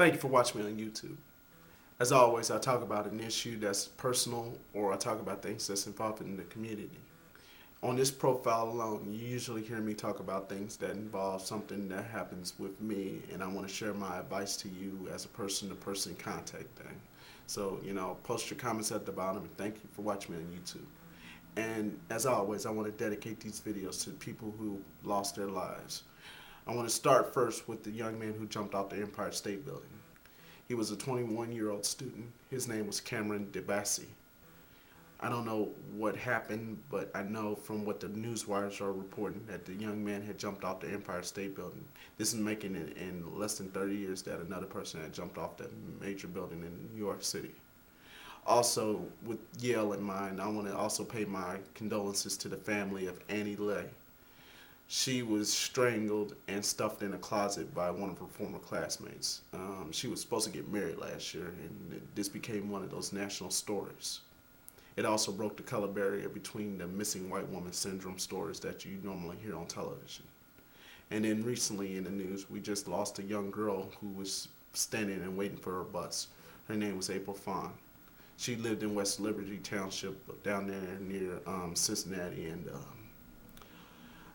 Thank you for watching me on YouTube. As always, I talk about an issue that's personal or I talk about things that's involved in the community. On this profile alone, you usually hear me talk about things that involve something that happens with me, and I want to share my advice to you as a person-to-person contact thing. So, post your comments at the bottom, and thank you for watching me on YouTube. And as always, I want to dedicate these videos to people who lost their lives. I want to start first with the young man who jumped off the Empire State Building. He was a 21-year-old student. His name was Cameron Dabaghi. I don't know what happened, but I know from what the news wires are reporting that the young man had jumped off the Empire State Building. This is making it in less than 30 years that another person had jumped off that major building in New York City. Also, with Yale in mind, I want to also pay my condolences to the family of Annie Lay. She was strangled and stuffed in a closet by one of her former classmates. She was supposed to get married last year, and this became one of those national stories. It also broke the color barrier between the missing white woman syndrome stories that you normally hear on television. And then recently in the news, we just lost a young girl who was standing and waiting for her bus. Her name was Phann. She lived in West Liberty Township down there near Cincinnati, and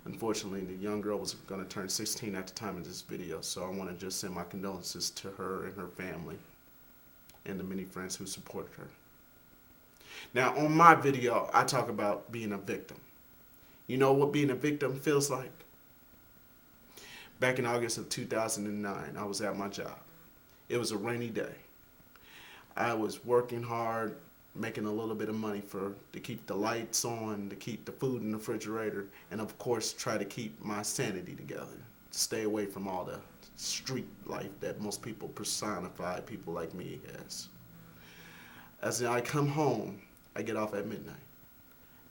unfortunately, the young girl was going to turn 16 at the time of this video, so I want to just send my condolences to her and her family and the many friends who supported her. Now, on my video, I talk about being a victim. You know what being a victim feels like? Back in August of 2009, I was at my job. It was a rainy day. I was working hard, making a little bit of money to keep the lights on, to keep the food in the refrigerator, and of course try to keep my sanity together, to stay away from all the street life that most people personify people like me as. As I come home, I get off at midnight,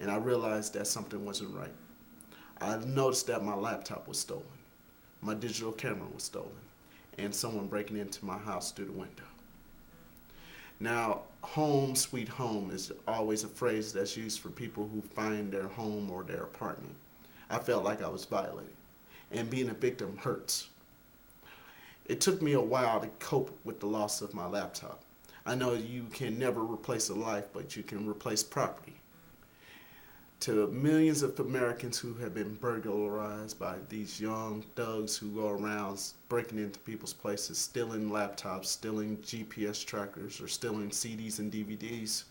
and I realized that something wasn't right. I noticed that my laptop was stolen, my digital camera was stolen, and someone breaking into my house through the window. Now, home sweet home is always a phrase that's used for people who find their home or their apartment. I felt like I was violated, and being a victim hurts. It took me a while to cope with the loss of my laptop. I know you can never replace a life, but you can replace property. To millions of Americans who have been burglarized by these young thugs who go around breaking into people's places, stealing laptops, stealing GPS trackers, or stealing CDs and DVDs.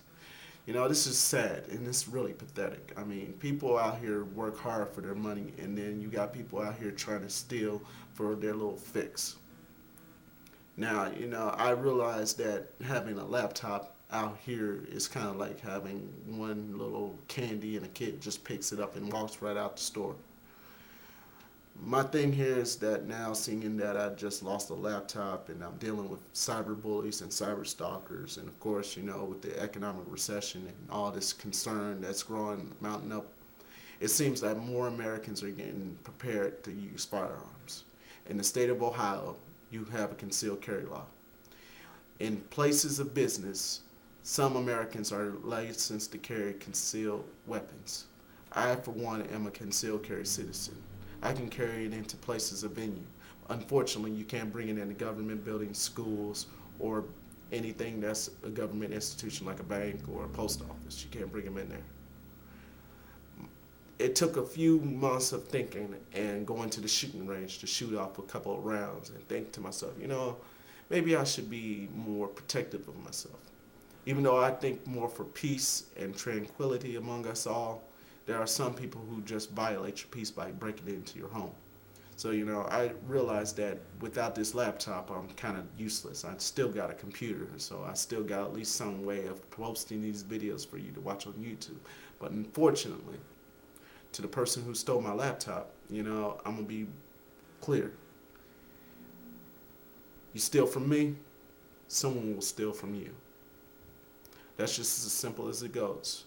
This is sad, and it's really pathetic. I mean, people out here work hard for their money, and then you got people out here trying to steal for their little fix. Now, I realize that having a laptop out here is kind of like having one little candy and a kid just picks it up and walks right out the store. My thing here is that now, seeing that I just lost a laptop and I'm dealing with cyber bullies and cyber stalkers, and of course, with the economic recession and all this concern that's growing, mounting up, it seems that more Americans are getting prepared to use firearms. In the state of Ohio, you have a concealed carry law. In places of business, some Americans are licensed to carry concealed weapons. I, for one, am a concealed carry citizen. I can carry it into places of venue. Unfortunately, you can't bring it into government buildings, schools, or anything that's a government institution like a bank or a post office. You can't bring them in there. It took a few months of thinking and going to the shooting range to shoot off a couple of rounds and think to myself, maybe I should be more protective of myself. Even though I think more for peace and tranquility among us all, there are some people who just violate your peace by breaking into your home. So, I realized that without this laptop, I'm kind of useless. I still got a computer, so I still got at least some way of posting these videos for you to watch on YouTube. But unfortunately, to the person who stole my laptop, I'm going to be clear. You steal from me, someone will steal from you. That's just as simple as it goes.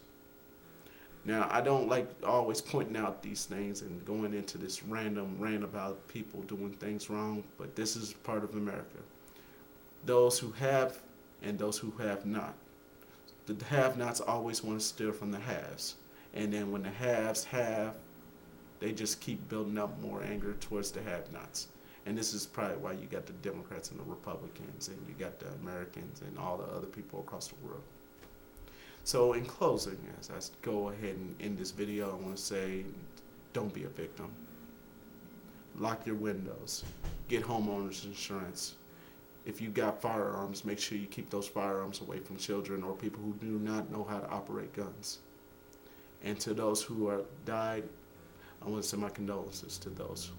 Now, I don't like always pointing out these things and going into this random rant about people doing things wrong, but this is part of America. Those who have and those who have not. The have-nots always want to steal from the haves. And then when the haves have, they just keep building up more anger towards the have-nots. And this is probably why you got the Democrats and the Republicans, and you got the Americans and all the other people across the world. So in closing, as I go ahead and end this video, I want to say, don't be a victim. Lock your windows. Get homeowners insurance. If you got firearms, make sure you keep those firearms away from children or people who do not know how to operate guns. And to those who are died, I want to send my condolences to those.